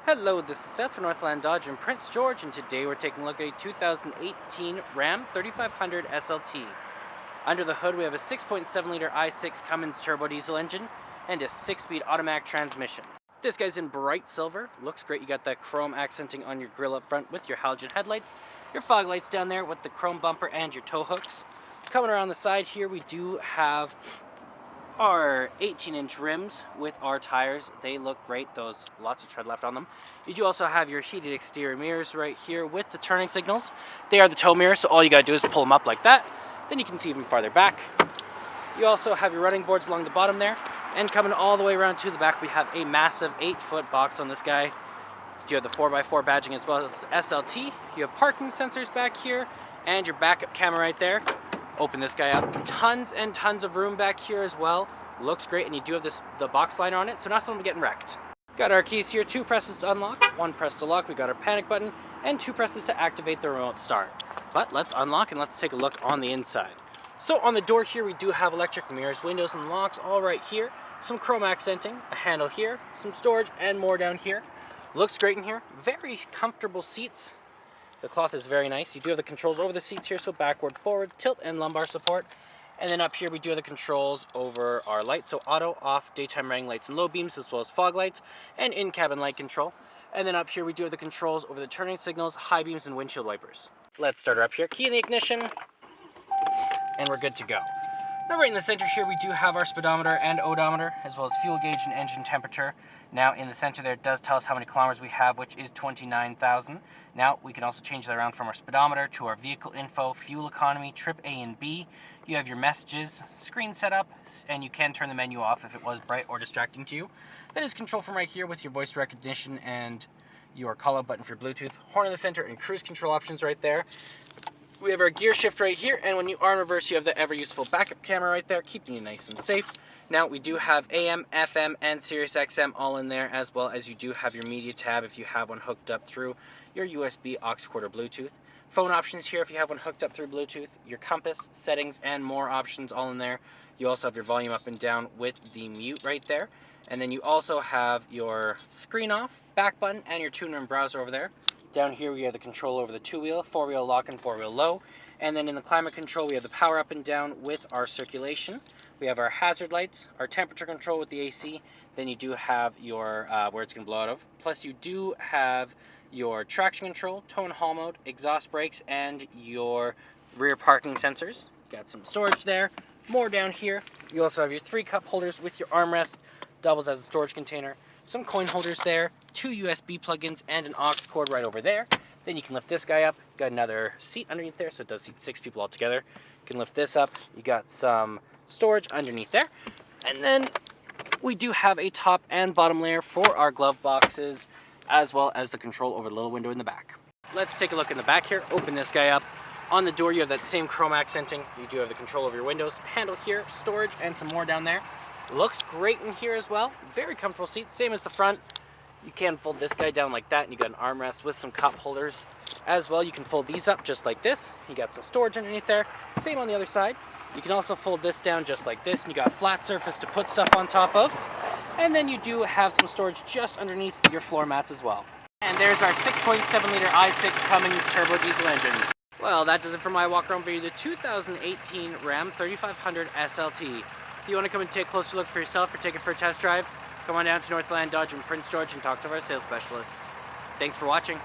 Hello, this is Seth from Northland Dodge in Prince George, and today we're taking a look at a 2018 Ram 3500 SLT. Under the hood we have a 6.7 liter i6 Cummins turbo diesel engine and a 6-speed automatic transmission. This guy's in bright silver, looks great. You got that chrome accenting on your grille up front with your halogen headlights, your fog lights down there with the chrome bumper and your tow hooks. Coming around the side here we do have our 18-inch rims with our tires. They look great. Those lots of tread left on them. You do also have your heated exterior mirrors right here with the turning signals. They are the tow mirrors, so all you gotta do is pull them up like that. Then you can see even farther back. You also have your running boards along the bottom there, and coming all the way around to the back we have a massive 8-foot box on this guy. You have the 4x4 badging as well as SLT. You have parking sensors back here and your backup camera right there. Open this guy up. Tons and tons of room back here as well. Looks great, and you do have the box liner on it, so nothing will be getting wrecked. Got our keys here, 2 presses to unlock, 1 press to lock. We got our panic button, and 2 presses to activate the remote start. But let's unlock and let's take a look on the inside. So on the door here, we do have electric mirrors, windows, and locks all right here. Some chrome accenting, a handle here, some storage, and more down here. Looks great in here. Very comfortable seats. The cloth is very nice. You do have the controls over the seats here, so backward, forward, tilt, and lumbar support. And then up here we do have the controls over our lights, so auto, off, daytime running lights and low beams, as well as fog lights, and in-cabin light control. And then up here we do have the controls over the turning signals, high beams, and windshield wipers. Let's start her up here. Key in the ignition, and we're good to go. Now right in the center here we do have our speedometer and odometer, as well as fuel gauge and engine temperature. Now in the center there it does tell us how many kilometers we have, which is 29,000. Now we can also change that around from our speedometer to our vehicle info, fuel economy, trip A and B. You have your messages, screen setup, and you can turn the menu off if it was bright or distracting to you. That is control from right here with your voice recognition and your call out button for Bluetooth. Horn in the center and cruise control options right there. We have our gear shift right here, and when you are in reverse, you have the ever-useful backup camera right there, keeping you nice and safe. Now, we do have AM, FM, and Sirius XM all in there, as well as you do have your media tab if you have one hooked up through your USB aux cord or Bluetooth. Phone options here if you have one hooked up through Bluetooth, your compass, settings, and more options all in there. You also have your volume up and down with the mute right there. And then you also have your screen off, back button, and your tuner and browser over there. Down here we have the control over the 2-wheel, 4-wheel lock, and 4-wheel low. And then in the climate control we have the power up and down with our circulation. We have our hazard lights, our temperature control with the AC. Then you do have your where it's going to blow out of. Plus you do have your traction control, tow and haul mode, exhaust brakes, and your rear parking sensors. Got some storage there. More down here. You also have your 3 cup holders with your armrest, doubles as a storage container. Some coin holders there, 2 USB plugins, and an aux cord right over there. Then you can lift this guy up. Got another seat underneath there, so it does seat 6 people all together. You can lift this up. You got some storage underneath there. And then we do have a top and bottom layer for our glove boxes, as well as the control over the little window in the back. Let's take a look in the back here. Open this guy up. On the door you have that same chrome accenting. You do have the control over your windows, handle here, storage, and some more down there. Looks great in here as well. Very comfortable seat, same as the front. You can fold this guy down like that, and you got an armrest with some cup holders as well. You can fold these up just like this. You got some storage underneath there. Same on the other side. You can also fold this down just like this, and you got flat surface to put stuff on top of. And then you do have some storage just underneath your floor mats as well. And there's our 6.7 liter i6 Cummins turbo diesel engine. Well, that does it for my walk around video, the 2018 Ram 3500 SLT. If you want to come and take a closer look for yourself or take it for a test drive, come on down to Northland Dodge in Prince George and talk to our sales specialists. Thanks for watching.